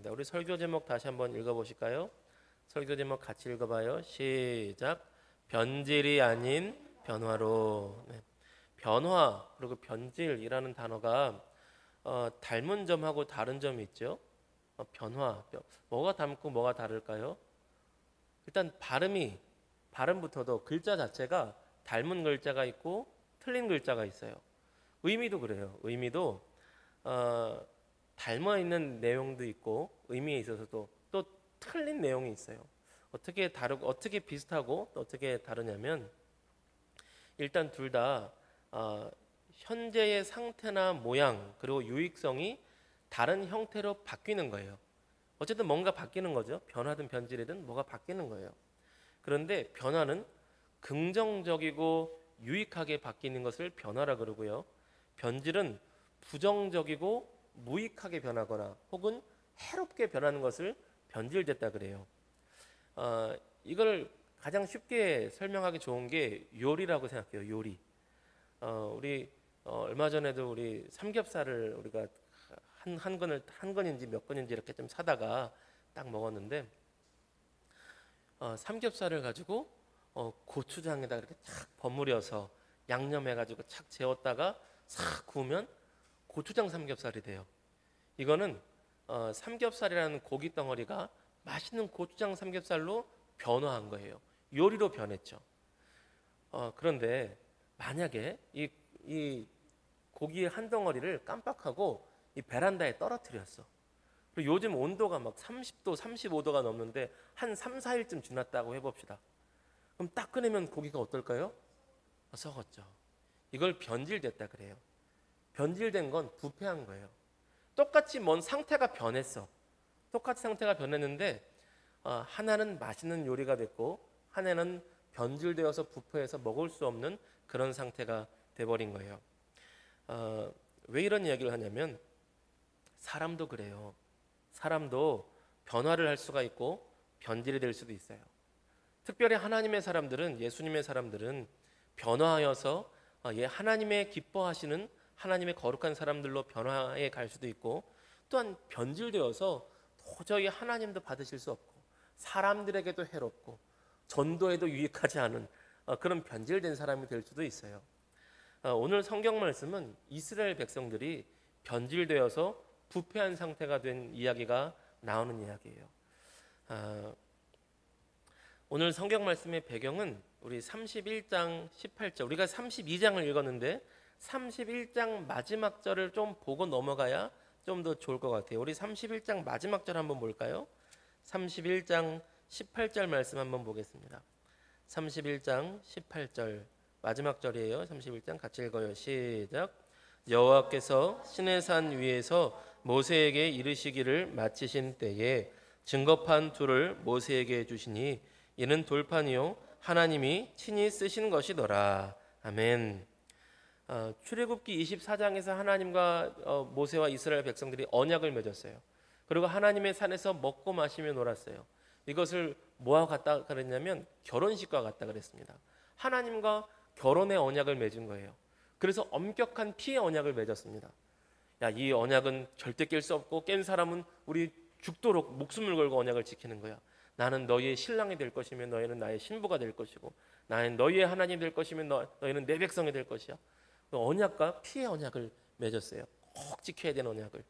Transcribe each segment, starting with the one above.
하겠습니다. 우리 설교 제목 다시 한번 읽어보실까요? 설교 제목 같이 읽어봐요. 시작. 변질이 아닌 변화로. 네. 변화 그리고 변질이라는 단어가 닮은 점하고 다른 점이 있죠. 변화, 뭐가 닮고 뭐가 다를까요? 일단 발음부터도 글자 자체가 닮은 글자가 있고 틀린 글자가 있어요. 의미도 그래요. 의미도 닮아 있는 내용도 있고 의미에 있어서도 또 틀린 내용이 있어요. 어떻게 다르고 어떻게 비슷하고 또 어떻게 다르냐면 일단 둘 다 현재의 상태나 모양 그리고 유익성이 다른 형태로 바뀌는 거예요. 어쨌든 뭔가 바뀌는 거죠. 변화든 변질이든 뭐가 바뀌는 거예요. 그런데 변화는 긍정적이고 유익하게 바뀌는 것을 변화라 그러고요. 변질은 부정적이고 무익하게 변하거나 혹은 해롭게 변하는 것을 변질됐다 그래요. 이걸 가장 쉽게 설명하기 좋은 게 요리라고 생각해요. 요리. 우리 얼마 전에도 우리 삼겹살을 우리가 한 건인지 몇 건인지 이렇게 좀 사다가 딱 먹었는데 삼겹살을 가지고 고추장에다 이렇게 착 버무려서 양념해가지고 착 재웠다가 싹 구우면 고추장 삼겹살이 돼요. 이거는 삼겹살이라는 고기 덩어리가 맛있는 고추장 삼겹살로 변화한 거예요. 요리로 변했죠. 그런데 만약에 이 고기의 한 덩어리를 깜빡하고 이 베란다에 떨어뜨렸어. 그리고 요즘 온도가 막 30도, 35도가 넘는데 한 3, 4일쯤 지났다고 해봅시다. 그럼 딱 꺼내면 고기가 어떨까요? 썩었죠. 이걸 변질됐다 그래요. 변질된 건 부패한 거예요. 똑같이 뭔 상태가 변했어. 똑같이 상태가 변했는데 하나는 맛있는 요리가 됐고 하나는 변질되어서 부패해서 먹을 수 없는 그런 상태가 돼버린 거예요. 왜 이런 이야기를 하냐면 사람도 그래요. 사람도 변화를 할 수가 있고 변질이 될 수도 있어요. 특별히 하나님의 사람들은 예수님의 사람들은 변화하여서 하나님의 기뻐하시는 하나님의 거룩한 사람들로 변화해 갈 수도 있고 또한 변질되어서 도저히 하나님도 받으실 수 없고 사람들에게도 해롭고 전도에도 유익하지 않은 그런 변질된 사람이 될 수도 있어요. 오늘 성경 말씀은 이스라엘 백성들이 변질되어서 부패한 상태가 된 이야기가 나오는 이야기예요. 오늘 성경 말씀의 배경은 우리 31장 18절 우리가 32장을 읽었는데 31장 마지막 절을 좀 보고 넘어가야 좀 더 좋을 것 같아요. 우리 31장 마지막 절 한번 볼까요? 31장 18절 말씀 한번 보겠습니다. 31장 18절 마지막 절이에요. 31장 같이 읽어요. 시작. 여호와께서 시내산 위에서 모세에게 이르시기를 마치신 때에 증거판 둘을 모세에게 주시니 이는 돌판이요 하나님이 친히 쓰신 것이더라. 아멘. 출애굽기 24장에서 하나님과 모세와 이스라엘 백성들이 언약을 맺었어요. 그리고 하나님의 산에서 먹고 마시며 놀았어요. 이것을 뭐와 같다 그랬냐면 결혼식과 같다 그랬습니다. 하나님과 결혼의 언약을 맺은 거예요. 그래서 엄격한 피의 언약을 맺었습니다. 야, 이 언약은 절대 깰 수 없고 깬 사람은 우리 죽도록 목숨을 걸고 언약을 지키는 거야. 나는 너희의 신랑이 될 것이며 너희는 나의 신부가 될 것이고 나는 너희의 하나님 될 것이며 너희는 내 백성이 될 것이야. 언약과 피의 언약을 맺었어요. 꼭 지켜야 되는 언약을.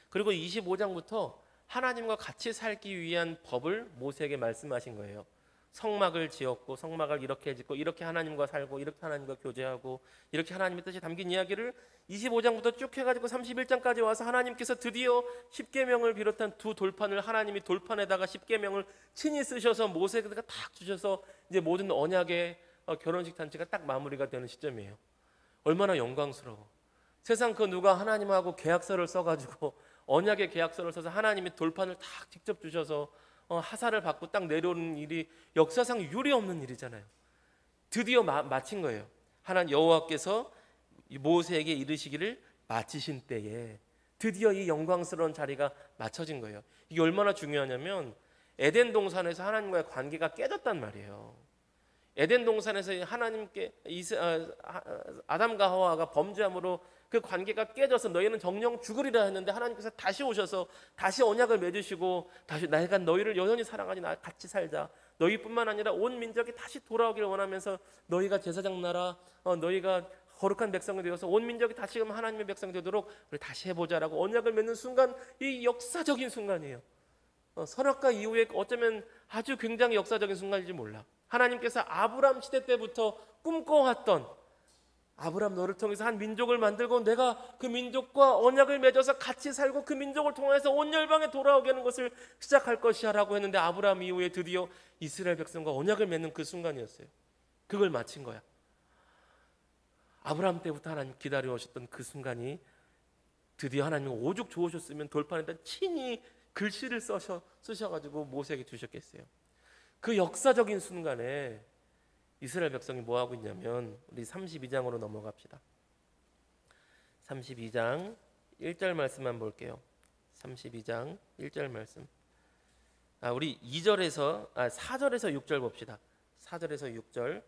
그리고 25장부터 하나님과 같이 살기 위한 법을 모세에게 말씀하신 거예요. 성막을 지었고 성막을 이렇게 짓고 이렇게 하나님과 살고 이렇게 하나님과 교제하고 이렇게 하나님의 뜻이 담긴 이야기를 25장부터 쭉 해가지고 31장까지 와서 하나님께서 드디어 십계명을 비롯한 두 돌판을 하나님이 돌판에다가 십계명을 친히 쓰셔서 모세에게 딱 주셔서 이제 모든 언약의 결혼식 잔치가 딱 마무리가 되는 시점이에요. 얼마나 영광스러워. 세상 그 누가 하나님하고 계약서를 써가지고 언약의 계약서를 써서 하나님이 돌판을 딱 직접 주셔서 하사를 받고 딱 내려오는 일이 역사상 유례 없는 일이잖아요. 드디어 마친 거예요. 하나님 여호와께서 모세에게 이르시기를 마치신 때에 드디어 이 영광스러운 자리가 맞춰진 거예요. 이게 얼마나 중요하냐면 에덴 동산에서 하나님과의 관계가 깨졌단 말이에요. 에덴 동산에서 하나님께 아담과 하와가 범죄함으로 그 관계가 깨져서 너희는 정령 죽으리라 했는데 하나님께서 다시 오셔서 다시 언약을 맺으시고 다시 내가 너희를 여전히 사랑하니 나 같이 살자. 너희뿐만 아니라 온 민족이 다시 돌아오기를 원하면서 너희가 제사장 나라, 너희가 거룩한 백성이 되어서 온 민족이 다시금 하나님의 백성이 되도록 우리 다시 해보자라고 언약을 맺는 순간, 이 역사적인 순간이에요. 선악과 이후에 어쩌면 아주 굉장히 역사적인 순간인지 몰라. 하나님께서 아브람 시대 때부터 꿈꿔왔던, 아브람 너를 통해서 한 민족을 만들고 내가 그 민족과 언약을 맺어서 같이 살고 그 민족을 통해서 온 열방에 돌아오게 하는 것을 시작할 것이야 라고 했는데, 아브람 이후에 드디어 이스라엘 백성과 언약을 맺는 그 순간이었어요. 그걸 마친 거야. 아브람 때부터 하나님 기다려 오셨던 그 순간이 드디어 하나님 오죽 좋으셨으면 돌판에다 친히 글씨를 쓰셔가지고 모세에게 주셨겠어요. 그 역사적인 순간에 이스라엘 백성이 뭐 하고 있냐면, 우리 32장으로 넘어갑시다. 32장 1절 말씀만 볼게요. 32장 1절 말씀. 우리 4절에서 6절 봅시다. 4절에서 6절.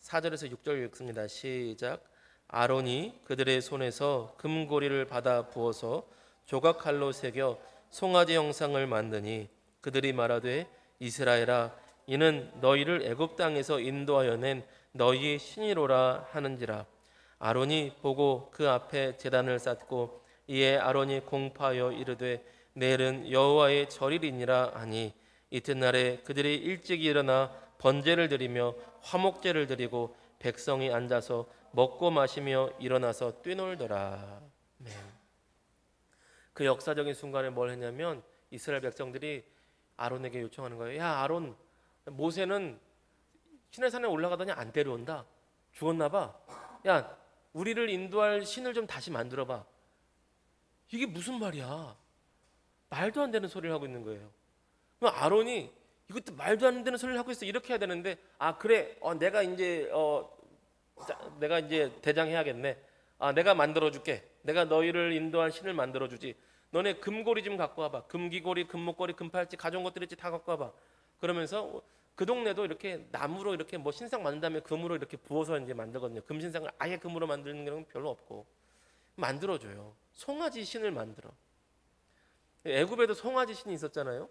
4절에서 6절 읽습니다. 시작. 아론이 그들의 손에서 금고리를 받아 부어서 조각칼로 새겨 송아지 형상을 만드니 그들이 말하되 이스라엘아, 이는 너희를 애굽 땅에서 인도하여 낸 너희의 신이로라 하는지라. 아론이 보고 그 앞에 제단을 쌓고 이에 아론이 공파하여 이르되 내일은 여호와의 절일이니라 하니, 이튿날에 그들이 일찍 일어나 번제를 드리며 화목제를 드리고 백성이 앉아서 먹고 마시며 일어나서 뛰놀더라. 네. 그 역사적인 순간에 뭘 했냐면, 이스라엘 백성들이 아론에게 요청하는 거예요. 야 아론, 모세는 시내산에 올라가더니 안 데려온다. 죽었나 봐. 야, 우리를 인도할 신을 좀 다시 만들어 봐. 이게 무슨 말이야? 말도 안 되는 소리를 하고 있는 거예요. 그럼 아론이 이것도 말도 안 되는 소리를 하고 있어, 이렇게 해야 되는데, 그래, 내가 이제 대장해야겠네. 내가 만들어 줄게. 내가 너희를 인도한 신을 만들어 주지. 너네 금고리 좀 갖고 와봐. 금귀고리, 금목걸이, 금팔찌, 가져온 것들 있지, 다 갖고 와봐. 그러면서 그 동네도 이렇게 나무로 이렇게 뭐 신상 만든 다음에 금으로 이렇게 부어서 이제 만들거든요. 금신상을 아예 금으로 만드는 경우는 별로 없고, 만들어줘요. 송아지 신을 만들어. 애굽에도 송아지 신이 있었잖아요.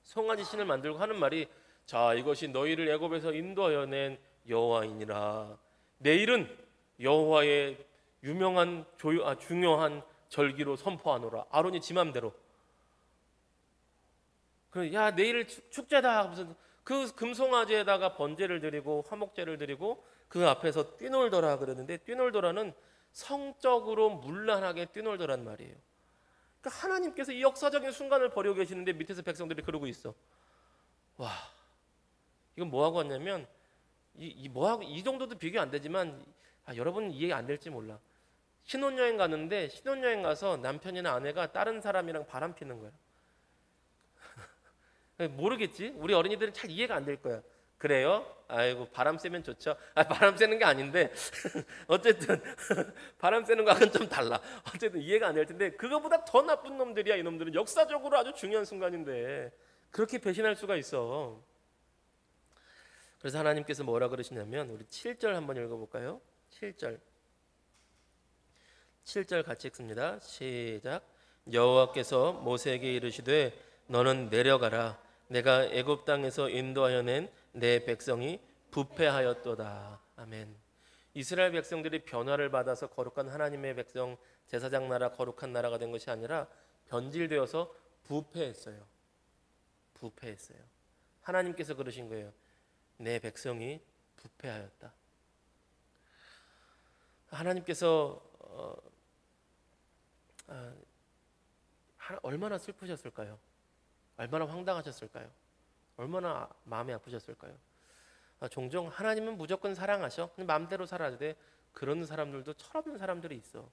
송아지 신을 만들고 하는 말이, 자, 이것이 너희를 애굽에서 인도하여 낸 여호와이니라. 내일은 여호와의 유명한 중요한 절기로 선포하노라. 아론이 지 맘대로. 야, 내일 축제다 하면서 그 금송아지에다가 번제를 드리고 화목제를 드리고 그 앞에서 뛰놀더라 그러는데, 뛰놀더라는 성적으로 문란하게 뛰놀더란 말이에요. 그러니까 하나님께서 이 역사적인 순간을 벌이고 계시는데 밑에서 백성들이 그러고 있어. 와, 이건 뭐하고 왔냐면, 뭐하고, 이 정도도 비교 안 되지만 여러분 이해 안 될지 몰라. 신혼여행 가는데, 신혼여행 가서 남편이나 아내가 다른 사람이랑 바람 피는 거야. 모르겠지? 우리 어린이들은 잘 이해가 안 될 거야. 그래요? 아이고, 바람 쐬면 좋죠. 바람 쐬는 게 아닌데 어쨌든 바람 쐬는 거하고는 좀 달라. 어쨌든 이해가 안 될 텐데, 그거보다 더 나쁜 놈들이야. 이놈들은 역사적으로 아주 중요한 순간인데 그렇게 배신할 수가 있어. 그래서 하나님께서 뭐라 그러시냐면, 우리 7절 한번 읽어볼까요? 7절 같이 읽습니다. 시작. 여호와께서 모세에게 이르시되 너는 내려가라. 내가 애굽 땅에서 인도하여 낸 내 백성이 부패하였도다. 아멘. 이스라엘 백성들이 변화를 받아서 거룩한 하나님의 백성, 제사장 나라, 거룩한 나라가 된 것이 아니라 변질되어서 부패했어요. 하나님께서 그러신 거예요. 내 백성이 부패하였다. 하나님께서 얼마나 슬프셨을까요? 얼마나 황당하셨을까요? 얼마나 마음이 아프셨을까요? 종종 하나님은 무조건 사랑하셔, 마음대로 살아야 돼, 그런 사람들도 철없는 사람들이 있어.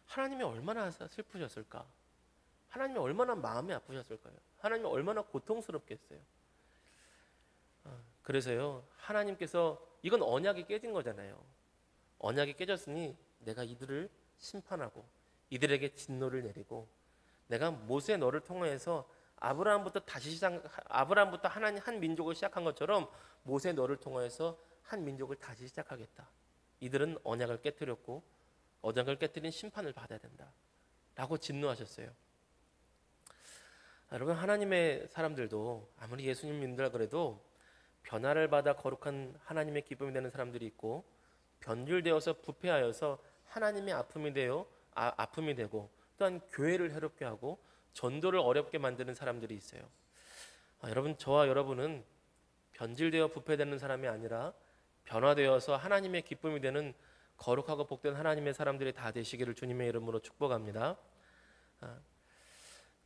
하나님이 얼마나 슬프셨을까? 하나님이 얼마나 마음이 아프셨을까요? 하나님이 얼마나 고통스럽겠어요. 그래서요, 하나님께서, 이건 언약이 깨진 거잖아요. 언약이 깨졌으니 내가 이들을 심판하고 이들에게 진노를 내리고, 내가 모세 너를 통해서 아브라함부터 하나님 한 민족을 시작한 것처럼 모세 너를 통해서 한 민족을 다시 시작하겠다. 이들은 언약을 깨뜨렸고 어장을 깨뜨린 심판을 받아야 된다라고 진노하셨어요. 여러분, 하나님의 사람들도 아무리 예수님 믿는다 그래도 변화를 받아 거룩한 하나님의 기쁨이 되는 사람들이 있고, 변질되어서 부패하여서 하나님의 아픔이 되고, 또한 교회를 해롭게 하고 전도를 어렵게 만드는 사람들이 있어요. 여러분, 저와 여러분은 변질되어 부패되는 사람이 아니라 변화되어서 하나님의 기쁨이 되는 거룩하고 복된 하나님의 사람들이 다 되시기를 주님의 이름으로 축복합니다.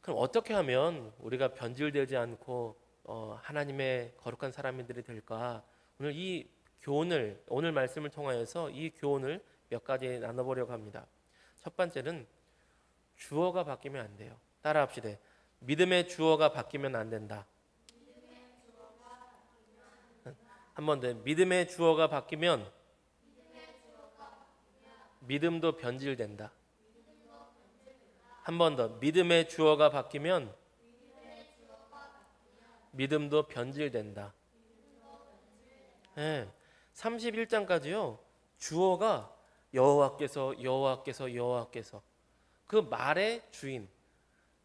그럼 어떻게 하면 우리가 변질되지 않고 하나님의 거룩한 사람들이 될까? 오늘 이 교훈을, 오늘 말씀을 통하여서 이 교훈을 몇 가지 나눠보려고 합니다. 첫 번째는 주어가 바뀌면 안 돼요. 따라합시다. 믿음의 주어가 바뀌면 안 된다. 한 번 더. 믿음의 주어가 바뀌면 믿음도 변질된다. 한 번 더. 믿음의 주어가 바뀌면 믿음도 변질된다. 네. 31장까지요. 주어가 여호와께서 그 말의 주인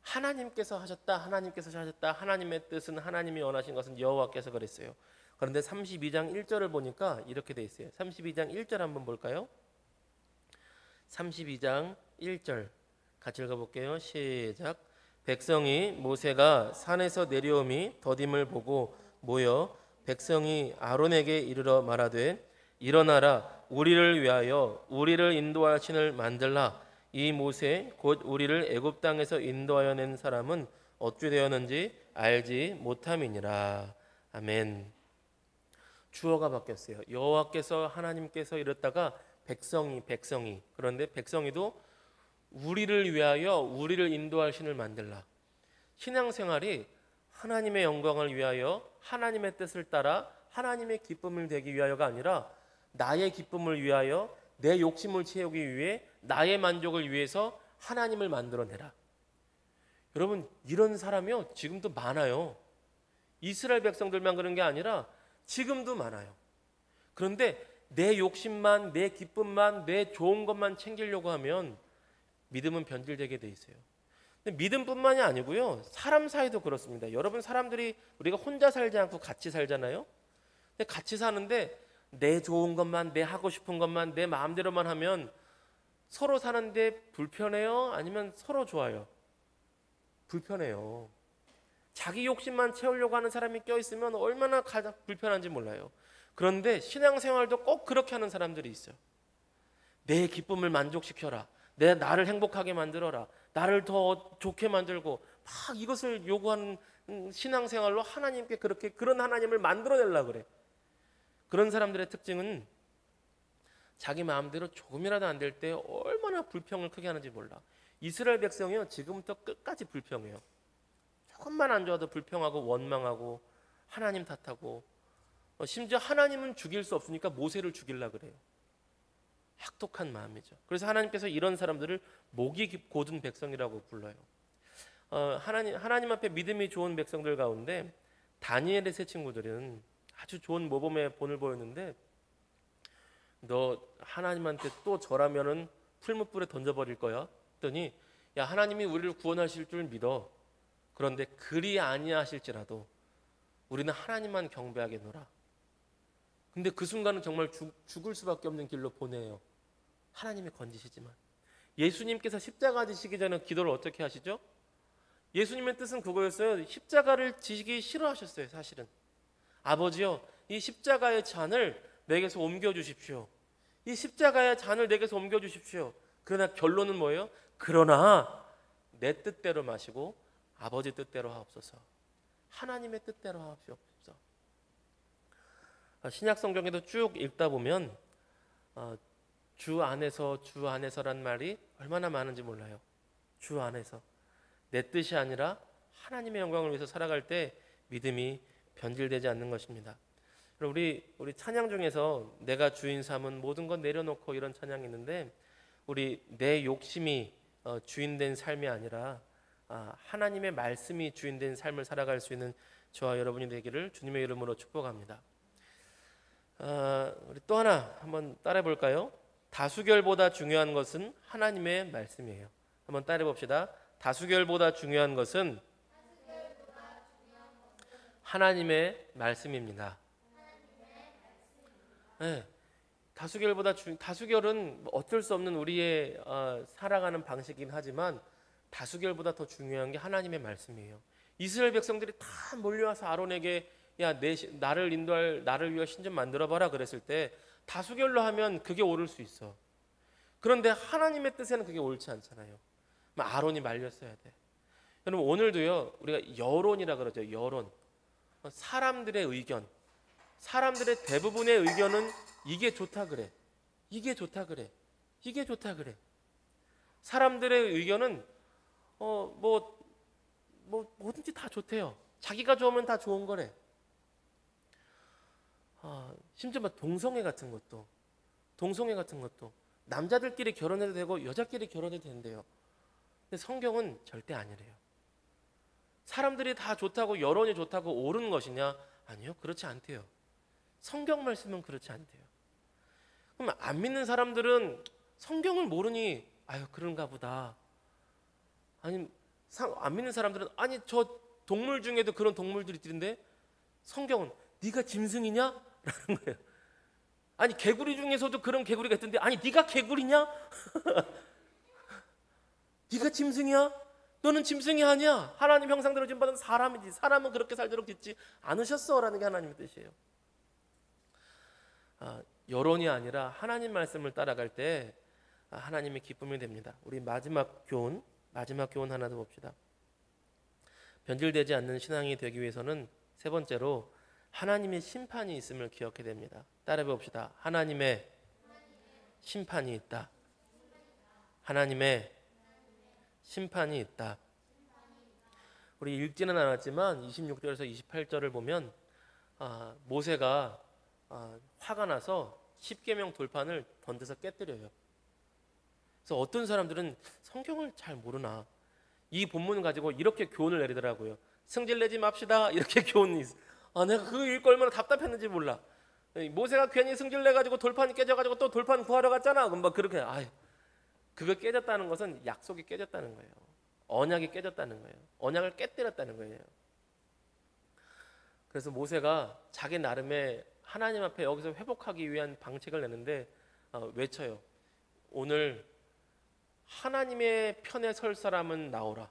하나님께서 하셨다. 하나님의 뜻은, 하나님이 원하신 것은 여호와께서 그랬어요. 그런데 32장 1절을 보니까 이렇게 돼 있어요. 32장 1절 한번 볼까요? 32장 1절 같이 읽어볼게요. 시작. 백성이 모세가 산에서 내려옴이 더딤을 보고 모여 백성이 아론에게 이르러 말하되 일어나라, 우리를 위하여 우리를 인도할 신을 만들라. 이 모세 곧 우리를 애굽 땅에서 인도하여 낸 사람은 어찌 되었는지 알지 못함이니라. 아멘. 주어가 바뀌었어요. 여호와께서, 하나님께서 이랬다가 백성이, 그런데 백성이도 우리를 위하여 우리를 인도할 신을 만들라. 신앙생활이 하나님의 영광을 위하여 하나님의 뜻을 따라 하나님의 기쁨을 되기 위하여가 아니라 나의 기쁨을 위하여, 내 욕심을 채우기 위해, 나의 만족을 위해서 하나님을 만들어내라. 여러분, 이런 사람이요 지금도 많아요. 이스라엘 백성들만 그런 게 아니라 지금도 많아요. 그런데 내 욕심만, 내 기쁨만, 내 좋은 것만 챙기려고 하면 믿음은 변질되게 돼 있어요. 근데 믿음뿐만이 아니고요, 사람 사이도 그렇습니다. 여러분, 사람들이, 우리가 혼자 살지 않고 같이 살잖아요. 근데 같이 사는데 내 좋은 것만, 내 하고 싶은 것만, 내 마음대로만 하면 서로 사는데 불편해요? 아니면 서로 좋아요? 불편해요. 자기 욕심만 채우려고 하는 사람이 껴있으면 얼마나 가장 불편한지 몰라요. 그런데 신앙생활도 꼭 그렇게 하는 사람들이 있어요. 내 기쁨을 만족시켜라, 나를 행복하게 만들어라, 나를 더 좋게 만들고 막 이것을 요구하는 신앙생활로 하나님께 그런 하나님을 만들어내려고 그래. 그런 사람들의 특징은 자기 마음대로 조금이라도 안 될 때 얼마나 불평을 크게 하는지 몰라. 이스라엘 백성이요 지금부터 끝까지 불평해요. 조금만 안 좋아도 불평하고 원망하고 하나님 탓하고, 심지어 하나님은 죽일 수 없으니까 모세를 죽이려고 그래요. 혹독한 마음이죠. 그래서 하나님께서 이런 사람들을 목이 곧은 백성이라고 불러요. 하나님 앞에 믿음이 좋은 백성들 가운데 다니엘의 세 친구들은 아주 좋은 모범의 본을 보였는데, 너 하나님한테 또 절하면은 풀무불에 던져버릴 거야 했더니, 야, 하나님이 우리를 구원하실 줄 믿어. 그런데 그리 아니하실지라도 우리는 하나님만 경배하겠노라. 근데 그 순간은 정말 죽을 수밖에 없는 길로 보내요. 하나님이 건지시지만. 예수님께서 십자가 지시기 전에 기도를 어떻게 하시죠? 예수님의 뜻은 그거였어요. 십자가를 지시기 싫어하셨어요. 사실은. 아버지요, 이 십자가의 잔을 내게서 옮겨주십시오. 이 십자가의 잔을 내게서 옮겨주십시오. 그러나 결론은 뭐예요? 그러나 내 뜻대로 마시고 아버지 뜻대로 하옵소서. 하나님의 뜻대로 하옵소서. 신약 성경에도 쭉 읽다 보면 주 안에서란 말이 얼마나 많은지 몰라요. 주 안에서 내 뜻이 아니라 하나님의 영광을 위해서 살아갈 때 믿음이 변질되지 않는 것입니다. 우리 찬양 중에서 내가 주인 삼은 모든 것 내려놓고 이런 찬양이 있는데, 우리 내 욕심이 주인된 삶이 아니라 하나님의 말씀이 주인된 삶을 살아갈 수 있는 저와 여러분이 되기를 주님의 이름으로 축복합니다. 우리 또 하나 한번 따라해 볼까요? 다수결보다 중요한 것은 하나님의 말씀이에요. 한번 따라해 봅시다. 다수결보다 중요한 것은 하나님의 말씀입니다. 네, 다수결은 어쩔 수 없는 우리의 살아가는 방식이긴 하지만 다수결보다 더 중요한 게 하나님의 말씀이에요. 이스라엘 백성들이 다 몰려와서 아론에게 야, 나를 위해 신 좀 만들어 봐라 그랬을 때 다수결로 하면 그게 옳을 수 있어. 그런데 하나님의 뜻에는 그게 옳지 않잖아요. 아론이 말렸어야 돼. 여러분 오늘도요 우리가 여론이라 그러죠. 여론. 사람들의 의견. 사람들의 대부분의 의견은 이게 좋다 그래. 이게 좋다 그래. 이게 좋다 그래. 사람들의 의견은 뭐든지 다 좋대요. 자기가 좋으면 다 좋은 거래. 심지어 동성애 같은 것도 남자들끼리 결혼해도 되고 여자끼리 결혼해도 된대요. 근데 성경은 절대 아니래요. 사람들이 다 좋다고 여론이 좋다고 옳은 것이냐? 아니요, 그렇지 않대요. 성경 말씀은 그렇지 않대요. 그럼 안 믿는 사람들은 성경을 모르니 아유 그런가 보다. 아니 안 믿는 사람들은 아니 저 동물 중에도 그런 동물들이 있는데 성경은 네가 짐승이냐? 라는 거예요. 아니 개구리 중에서도 그런 개구리가 있던데 아니 네가 개구리냐? 네가 짐승이야? 너는 짐승이 아니야. 하나님 형상대로 지음받은 사람이지. 사람은 그렇게 살도록 짓지 않으셨어 라는 게 하나님의 뜻이에요. 여론이 아니라 하나님 말씀을 따라갈 때 하나님의 기쁨이 됩니다. 우리 마지막 교훈 하나 더 봅시다. 변질되지 않는 신앙이 되기 위해서는 세 번째로 하나님의 심판이 있음을 기억해야 됩니다. 따라해 봅시다. 하나님의 심판이 있다. 하나님의 심판이 있다. 우리 읽지는 않았지만 26절에서 28절을 보면 모세가 화가 나서 십계명 돌판을 던져서 깨뜨려요. 그래서 어떤 사람들은 성경을 잘 모르나 이 본문을 가지고 이렇게 교훈을 내리더라고요. 승질내지 맙시다 이렇게 교훈이 있어. 내가 그거 읽고 얼마나 답답했는지 몰라. 모세가 괜히 승질내가지고 돌판이 깨져가지고 또 돌판 구하러 갔잖아. 그럼 막 그렇게 그거 깨졌다는 것은 약속이 깨졌다는 거예요. 언약이 깨졌다는 거예요. 언약을 깨뜨렸다는 거예요. 그래서 모세가 자기 나름의 하나님 앞에 여기서 회복하기 위한 방책을 내는데 외쳐요. 오늘 하나님의 편에 설 사람은 나오라.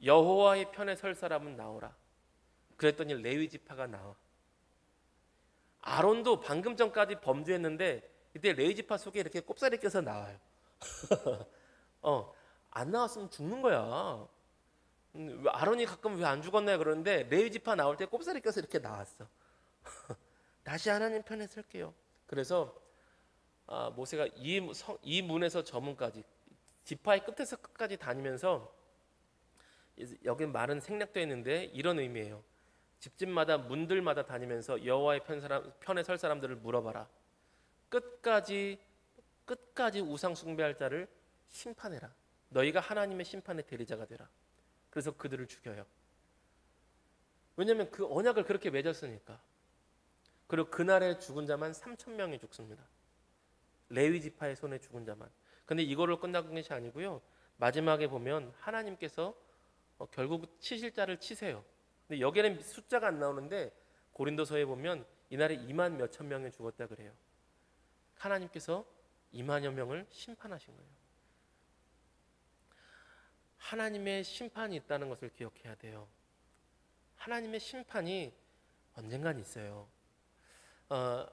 여호와의 편에 설 사람은 나오라. 그랬더니 레위 지파가 나와. 아론도 방금 전까지 범죄했는데 이때 레위 지파 속에 이렇게 꼽사리 껴서 나와요. 안 나왔으면 죽는 거야. 아론이 가끔 왜 안 죽었나요? 그러는데 레위 지파 나올 때 꼽사리 껴서 이렇게 나왔어. 다시 하나님 편에 설게요. 그래서 모세가 이 문에서 저 문까지 지파의 끝에서 끝까지 다니면서 여기 말은 생략되어 있는데 이런 의미예요. 집집마다 문들마다 다니면서 여호와의 편에 설 사람들을 물어봐라. 끝까지 우상 숭배할 자를 심판해라. 너희가 하나님의 심판의 대리자가 되라. 그래서 그들을 죽여요. 왜냐하면 그 언약을 그렇게 맺었으니까. 그리고 그날에 죽은 자만 3,000명이 죽습니다. 레위 지파의 손에 죽은 자만. 근데 이거로 끝난 것이 아니고요. 마지막에 보면 하나님께서 결국 치실 자를 치세요. 근데 여기에는 숫자가 안 나오는데 고린도서에 보면 이날에 2만 몇천 명이 죽었다 그래요. 하나님께서 2만여 명을 심판하신 거예요. 하나님의 심판이 있다는 것을 기억해야 돼요. 하나님의 심판이 언젠간 있어요.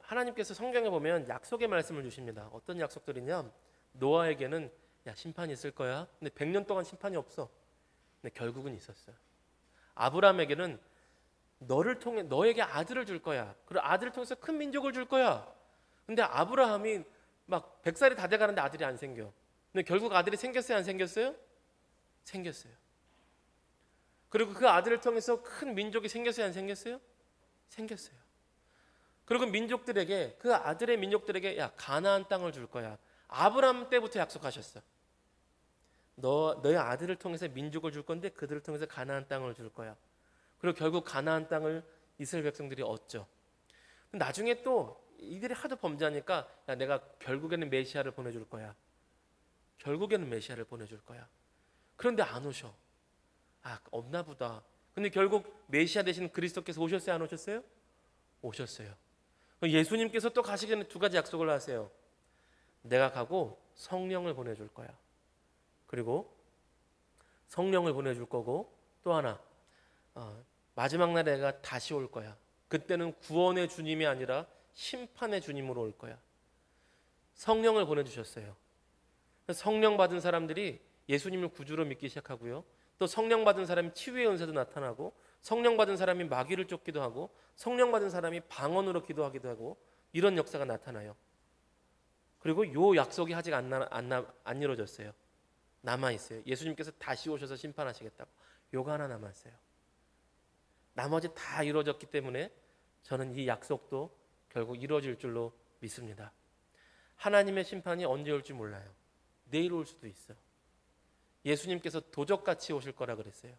하나님께서 성경에 보면 약속의 말씀을 주십니다. 어떤 약속들이냐? 노아에게는 심판이 있을 거야. 근데 100년 동안 심판이 없어. 근데 결국은 있었어요. 아브라함에게는 너를 통해 너에게 아들을 줄 거야. 그리고 아들을 통해서 큰 민족을 줄 거야. 근데 아브라함이 막 100살이 다 돼가는데 아들이 안 생겨. 근데 결국 아들이 생겼어요? 안 생겼어요? 생겼어요. 그리고 그 아들을 통해서 큰 민족이 생겼어요? 안 생겼어요? 생겼어요. 그리고 민족들에게 그 아들의 민족들에게 가나안 땅을 줄 거야. 아브라함 때부터 약속하셨어. 너의 아들을 통해서 민족을 줄 건데 그들을 통해서 가나안 땅을 줄 거야. 그리고 결국 가나안 땅을 이스라엘 백성들이 얻죠. 나중에 또 이들이 하도 범죄하니까 야, 내가 결국에는 메시아를 보내줄 거야. 결국에는 메시아를 보내줄 거야. 그런데 안 오셔. 아, 없나 보다. 근데 결국 메시아 되신 그리스도께서 오셨어요? 안 오셨어요? 오셨어요. 예수님께서 또 가시기 전에 두 가지 약속을 하세요. 내가 가고 성령을 보내줄 거야. 그리고 성령을 보내줄 거고 또 하나, 마지막 날에 내가 다시 올 거야. 그때는 구원의 주님이 아니라 심판의 주님으로 올 거야. 성령을 보내주셨어요. 성령 받은 사람들이 예수님을 구주로 믿기 시작하고요. 또 성령 받은 사람이 치유의 은사도 나타나고, 성령 받은 사람이 마귀를 쫓기도 하고, 성령 받은 사람이 방언으로 기도하기도 하고, 이런 역사가 나타나요. 그리고 이 약속이 아직 안 이루어졌어요. 남아있어요. 예수님께서 다시 오셔서 심판하시겠다고. 요거 하나 남았어요. 나머지 다 이루어졌기 때문에 저는 이 약속도 결국 이루어질 줄로 믿습니다. 하나님의 심판이 언제 올지 몰라요. 내일 올 수도 있어요. 예수님께서 도적같이 오실 거라 그랬어요.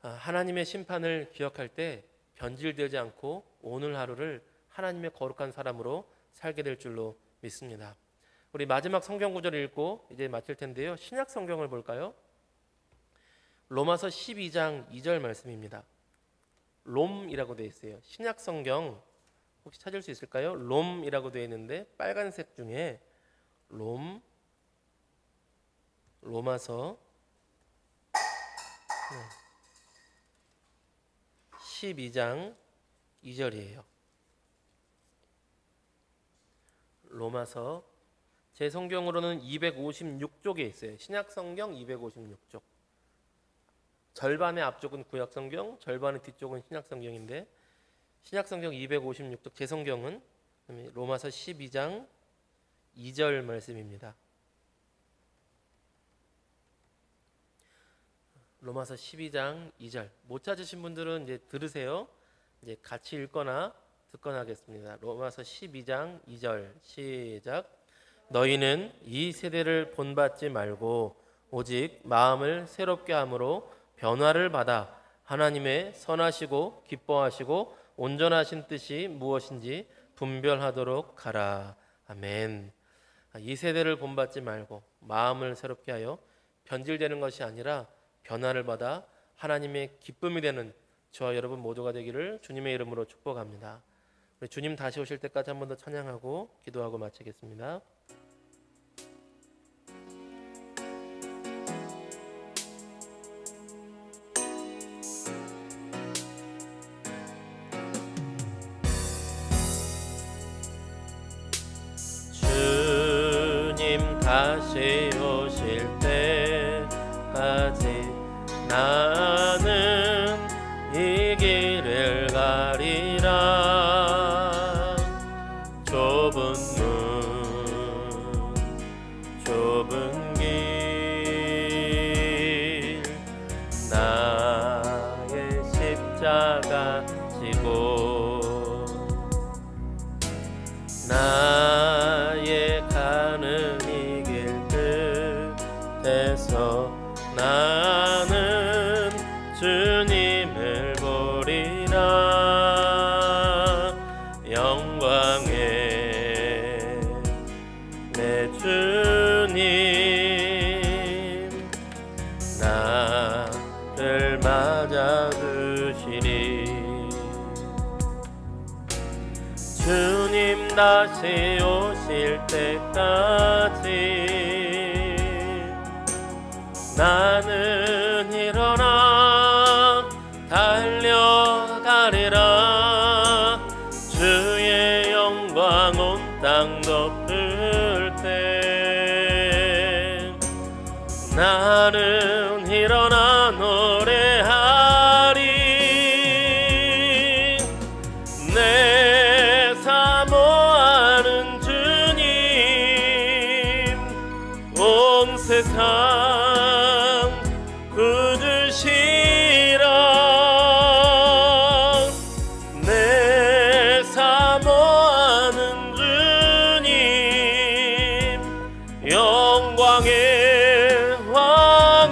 하나님의 심판을 기억할 때 변질되지 않고 오늘 하루를 하나님의 거룩한 사람으로 살게 될 줄로 믿습니다. 우리 마지막 성경 구절을 읽고 이제 마칠 텐데요. 신약 성경을 볼까요? 로마서 12장 2절 말씀입니다. 롬이라고 되어 있어요. 신약 성경 혹시 찾을 수 있을까요? 롬이라고 되어 있는데 빨간색 중에 로마서 12장 2절이에요. 로마서 제 성경으로는 256쪽에 있어요. 신약 성경 256쪽. 절반의 앞쪽은 구약 성경, 절반의 뒤쪽은 신약 성경인데 신약 성경 256쪽 제 성경은 로마서 12장 2절 말씀입니다. 로마서 12장 2절. 못 찾으신 분들은 이제 들으세요. 이제 같이 읽거나 듣거나 하겠습니다. 로마서 12장 2절 시작. 너희는 이 세대를 본받지 말고 오직 마음을 새롭게 함으로 변화를 받아 하나님의 선하시고 기뻐하시고 온전하신 뜻이 무엇인지 분별하도록 하라. 아멘. 이 세대를 본받지 말고 마음을 새롭게 하여 변질되는 것이 아니라 변화를 받아 하나님의 기쁨이 되는 저와 여러분 모두가 되기를 주님의 이름으로 축복합니다. 우리 주님 다시 오실 때까지 한 번 더 찬양하고 기도하고 마치겠습니다. 주님 다시 오실 때까지 나는 이 길을 가리라. 좁은 길 나의 십자가 지고 나의 가는 이 길 끝에서 나는 주님을 보리라. 영광의 내 주님 나를 맞아 주시리. 주님 다시 오실 때까지 나는 일어나 달려가리라. 주의 영광 온 땅 덮을 때 나는 일어나 노래하리. 내 사모하는 주님 온 세상 구주시라. 내 사모하는 주님 영광의 왕이시라.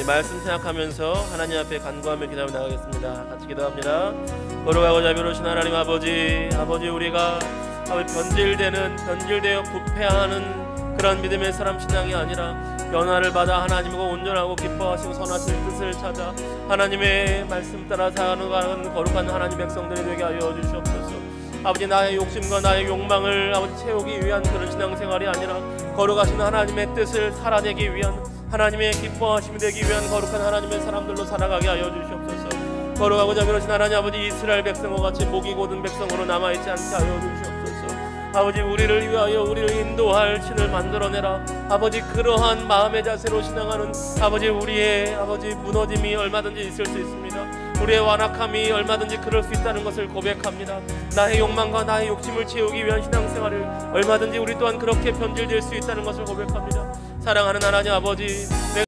말씀 생각하면서 하나님 앞에 간구하며 기도하며 나가겠습니다. 같이 기도합니다. 거룩하고 자비로우신 하나님 아버지, 우리가 변질되어 부패하는 그런 믿음의 사람 신앙이 아니라 변화를 받아 하나님과 온전하고 기뻐하시고 선하실 뜻을 찾아 하나님의 말씀 따라 살아가는 거룩한 하나님 백성들이 되게 하여 주시옵소서. 아버지, 나의 욕심과 나의 욕망을 아버지 채우기 위한 그런 신앙생활이 아니라 거룩하신 하나님의 뜻을 살아내기 위한 하나님의 기뻐하심이 되기 위한 거룩한 하나님의 사람들로 살아가게 하여 주시옵소서. 거룩하고 자비로우신 하나님 아버지, 이스라엘 백성과 같이 목이 곧은 백성으로 남아있지 않게 하여 주시옵소서. 아버지, 우리를 위하여 우리를 인도할 신을 만들어내라. 아버지, 그러한 마음의 자세로 신앙하는 아버지, 우리의 아버지 무너짐이 얼마든지 있을 수 있습니다. 우리의 완악함이 얼마든지 그럴 수 있다는 것을 고백합니다. 나의 욕망과 나의 욕심을 채우기 위한 신앙생활을 얼마든지 우리 또한 그렇게 변질될 수 있다는 것을 고백합니다. 사랑하는 하나님 아버지,